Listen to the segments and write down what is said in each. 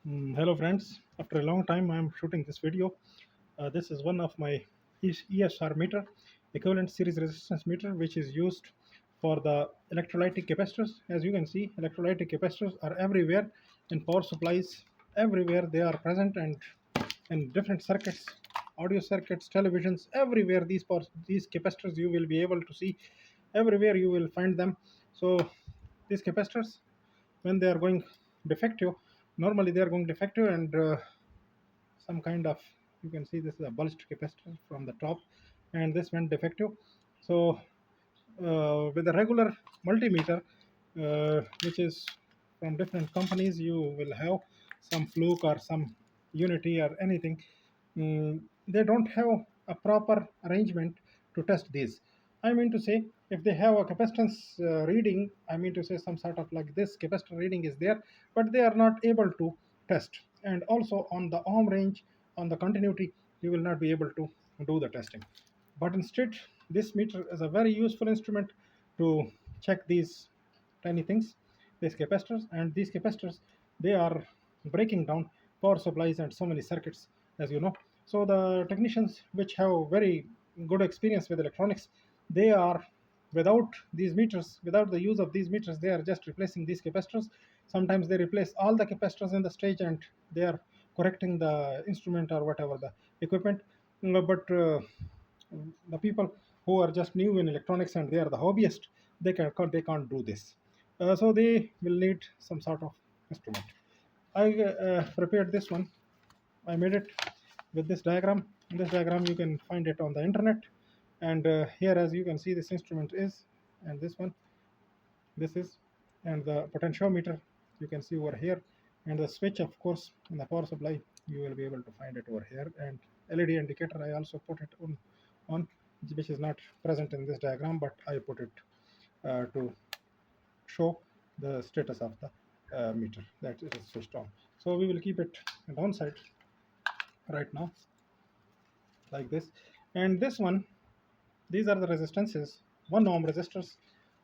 Hello friends, after a long time I am shooting this video. This is one of my ESR meter, equivalent series resistance meter, which is used for the electrolytic capacitors. As you can see, electrolytic capacitors are everywhere in power supplies. Everywhere they are present, and in different circuits, audio circuits, televisions, everywhere these capacitors you will be able to see. Everywhere you will find them. So these capacitors, when they are going defective, normally they are going defective, and some kind of, you can see this is a bulged capacitor from the top, and this went defective. So with a regular multimeter, which is from different companies, you will have some fluke or some unity or anything. They don't have a proper arrangement to test these. I mean to say, if they have a capacitance reading, I mean to say some sort of like this capacitor reading is there, but they are not able to test. And also on the ohm range, on the continuity, you will not be able to do the testing. But instead, this meter is a very useful instrument to check these tiny things, these capacitors. And these capacitors, they are breaking down power supplies and so many circuits, as you know. So the technicians which have very good experience with electronics, they are, without these meters, without the use of these meters, they are just replacing these capacitors. Sometimes they replace all the capacitors in the stage, and they are correcting the instrument or whatever the equipment. But the people who are just new in electronics and they are the hobbyist, they can't do this. So they will need some sort of instrument. I prepared this one. I made it with this diagram. In this diagram you can find it on the internet, and here, as you can see, this instrument is, and this one, this is, and the potentiometer you can see over here, and the switch, of course, in the power supply you will be able to find it over here. And LED indicator, I also put it on, which is not present in this diagram, but I put it to show the status of the meter, that it is switched on. So we will keep it downside right now, like this. And this one, these are the resistances, 1 ohm resistors,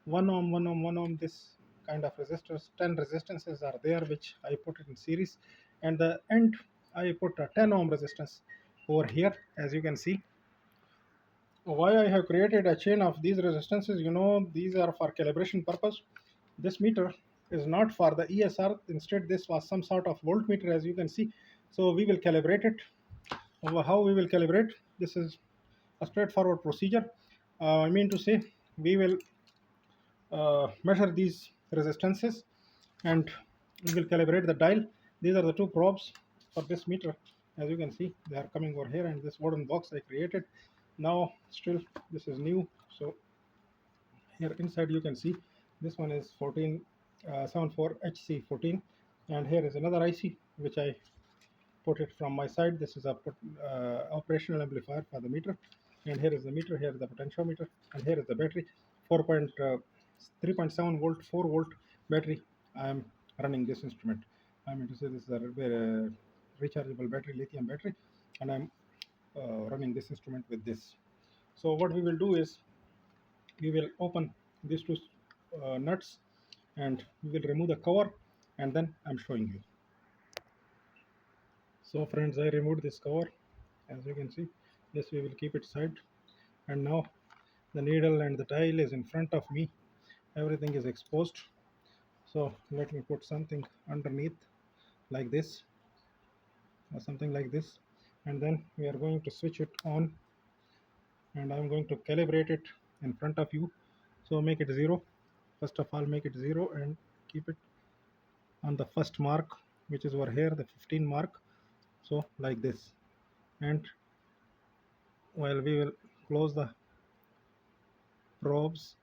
1 ohm, 1 ohm, 1 ohm, this kind of resistors. 10 resistances are there, which I put it in series, and the end I put a 10 ohm resistance over here, as you can see. Why I have created a chain of these resistances, these are for calibration purpose. This meter is not for the ESR. Instead, this was some sort of voltmeter, as you can see. So we will calibrate it. How we will calibrate? This is a straightforward procedure. I mean to say, we will measure these resistances, and we will calibrate the dial. These are the two probes for this meter. As you can see, they are coming over here, and this wooden box I created. Now still this is new, so here inside you can see this one is 74HC14, and here is another IC which I put it from my side. This is a operational amplifier for the meter, and here is the meter, here is the potentiometer, and here is the battery. 3.7 volt, 4 volt battery. I am running this instrument. I mean to say, this is a rechargeable battery, lithium battery, and I'm running this instrument with this. So what we will do is, we will open these two nuts, and we will remove the cover, and then I'm showing you. So friends, I removed this cover, as you can see. This we will keep it side, and now the needle and the dial is in front of me. Everything is exposed. So let me put something underneath, like this, or something like this, and then we are going to switch it on, and I'm going to calibrate it in front of you. So make it 0. First of all, make it 0 and keep it on the first mark, which is over here, the 15 mark. So like this, and while we will close the probes,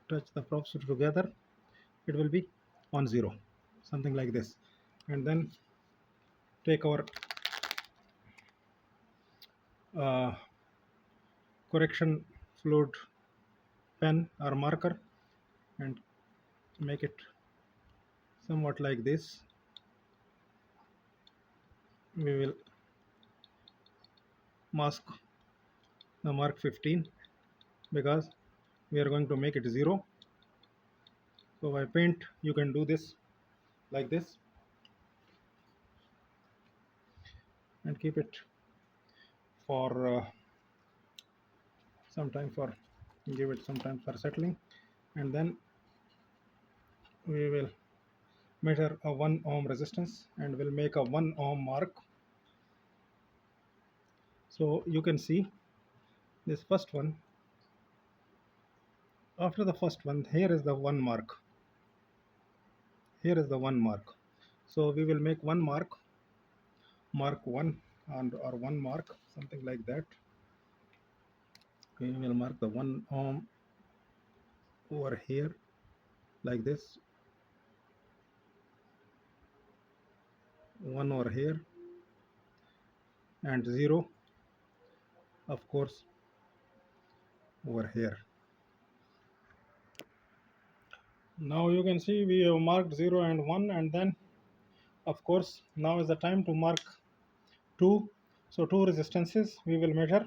touch the probes together, it will be on 0, something like this. And then take our uh, correction fluid pen or marker, and make it somewhat like this. We will mask the mark 15, because we are going to make it 0. So by paint you can do this, like this. and keep it for some time for give it some time for settling, and then we will measure a 1 ohm resistance and will make a 1 ohm mark. So you can see this first one. After the first one, here is the 1 mark. Here is the 1 mark. So we will make 1 mark, mark 1, and or 1 mark, something like that. We will mark the 1 ohm over here like this, 1 over here, and 0 of course over here. Now you can see we have marked 0 and 1, and then of course now is the time to mark 2. So 2 resistances we will measure,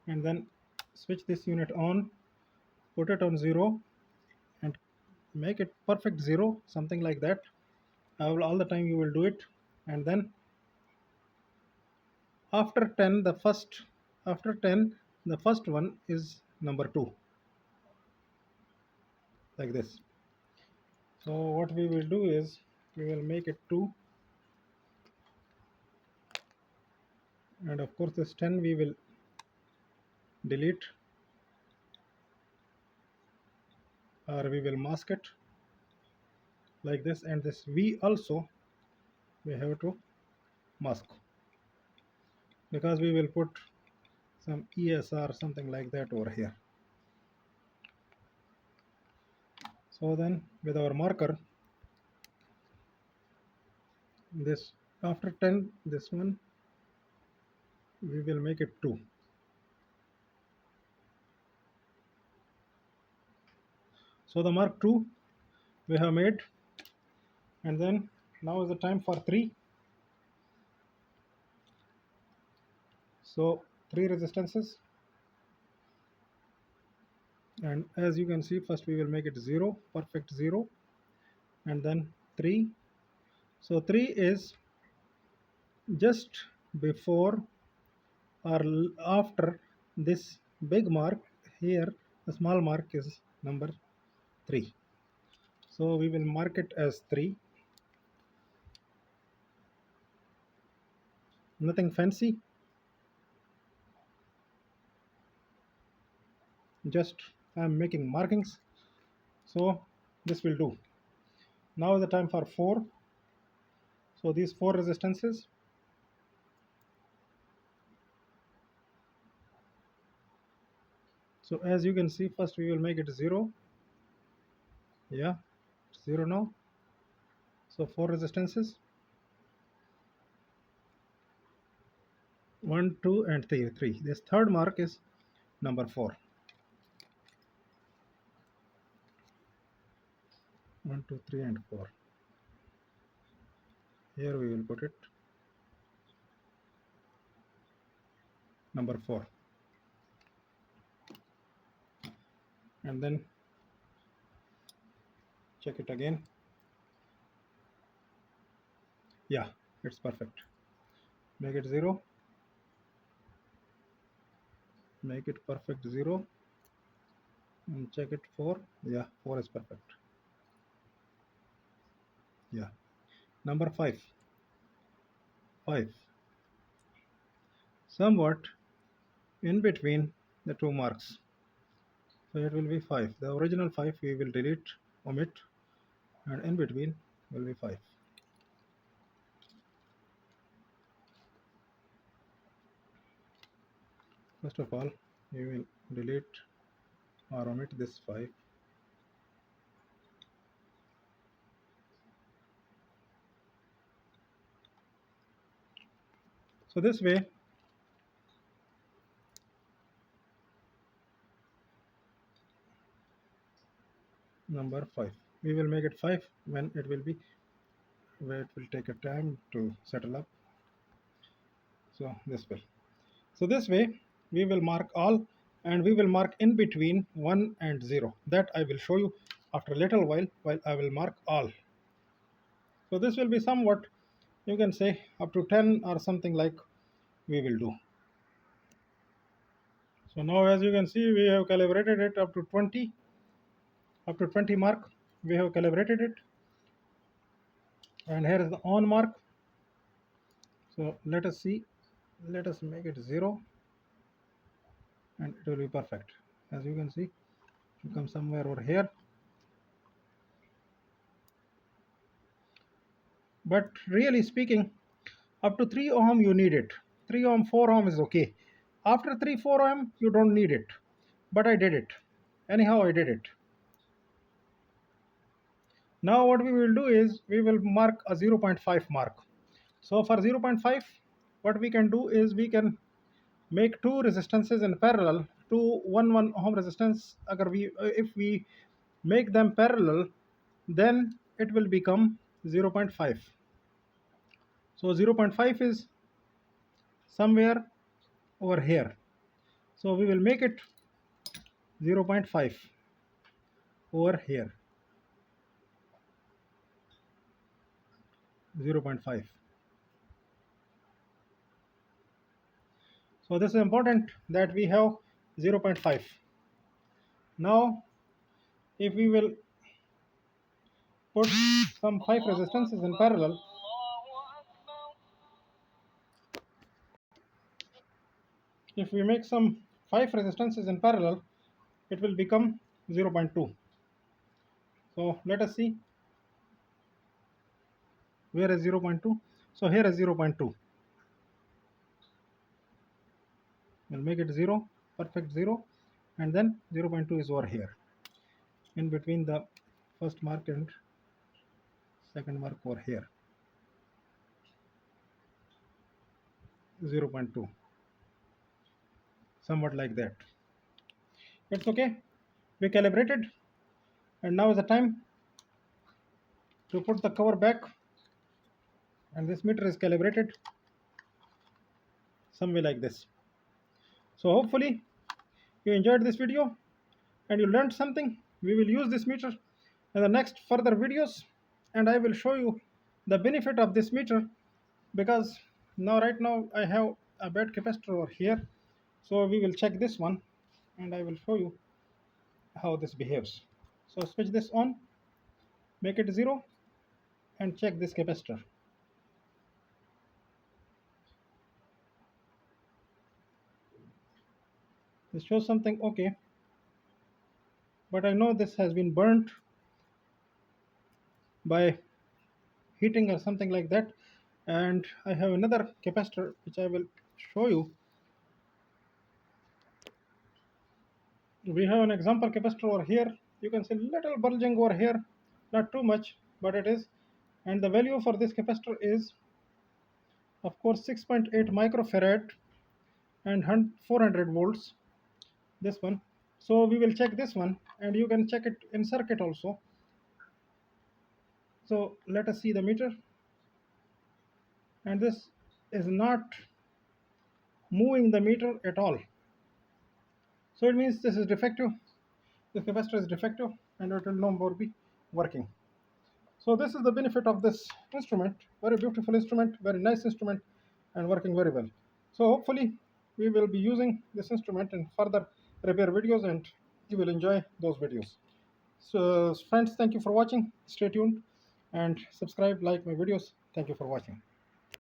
and then switch this unit on, put it on 0, and make it perfect 0, something like that. All the time you will do it, and then after 10 the first one is number 2, like this. So what we will do is we will make it 2, and of course this 10 we will delete, or we will mask it like this, and this V also we have to mask, because we will put some ESR, something like that, over here. So then with our marker, this after 10, this one we will make it 2. So the mark 2 we have made, and then now is the time for 3. So 3 resistances, and as you can see, first we will make it 0, perfect 0, and then 3. So 3 is just before or after this big mark. Here the small mark is number 3, so we will mark it as 3. Nothing fancy, just I'm making markings, so this will do. Now is the time for 4. So these 4 resistances, so as you can see, first we will make it 0. Yeah, 0 now. So 4 resistances, 1, 2, and 3. This third mark is number 4. 1, 2, 3, and 4. Here we will put it number 4, and then check it again. Yeah, it's perfect. Make it 0, make it perfect 0, and check it 4. Yeah, 4 is perfect. Yeah, number 5, somewhat in between the 2 marks, so it will be 5. The original 5 we will delete, omit, and in between will be 5. First of all, we will delete or omit this 5. So this way number 5, we will make it 5 when it will be, where it will take a time to settle up. So this way we will mark all, and we will mark in between 1 and 0. That I will show you after a little while I will mark all. So this will be somewhat You can say up to 10 or something like we will do. So now as you can see, we have calibrated it up to 20, up to 20 mark. We have calibrated it, and here is the on mark. So let us see, let us make it 0, and it will be perfect. As you can see, it comes somewhere over here. But really speaking, up to 3 ohm you need it. 3 ohm, 4 ohm is okay. After 3, 4 ohm you don't need it. But I did it. Anyhow, I did it. Now what we will do is we will mark a 0.5 mark. So for 0.5, what we can do is we can make two resistances in parallel to 1 ohm resistance. If we make them parallel, then it will become 0.5. So 0.5 is somewhere over here. So we will make it 0.5 over here. 0.5. So this is important that we have 0.5. Now if we will put some 5 resistances in parallel, if we make some 5 resistances in parallel, it will become 0.2. So let us see where is 0.2. So here is 0.2. We'll make it 0, perfect 0, and then 0.2 is over here in between the first mark and second mark over here. 0.2, somewhat like that. It's okay. We calibrated, and now is the time to put the cover back, and this meter is calibrated some way like this. So hopefully you enjoyed this video and you learned something. We will use this meter in the next further videos, and I will show you the benefit of this meter, because right now I have a bad capacitor over here. So we will check this one, and I will show you how this behaves. So switch this on, make it 0, and check this capacitor. This shows something okay, but I know this has been burnt by heating or something like that. And I have another capacitor which I will show you. We have an example capacitor over here. You can see little bulging over here, not too much, but it is. And the value for this capacitor is, of course, 6.8 microfarad and 400 volts. This one. So we will check this one, and you can check it in circuit also. So let us see the meter, and this is not moving the meter at all. So it means this is defective. This capacitor is defective, and it will no more be working. So this is the benefit of this instrument. Very beautiful instrument, very nice instrument, and working very well. So hopefully we will be using this instrument in further repair videos, and you will enjoy those videos. So friends, thank you for watching. Stay tuned and subscribe, like my videos. Thank you for watching.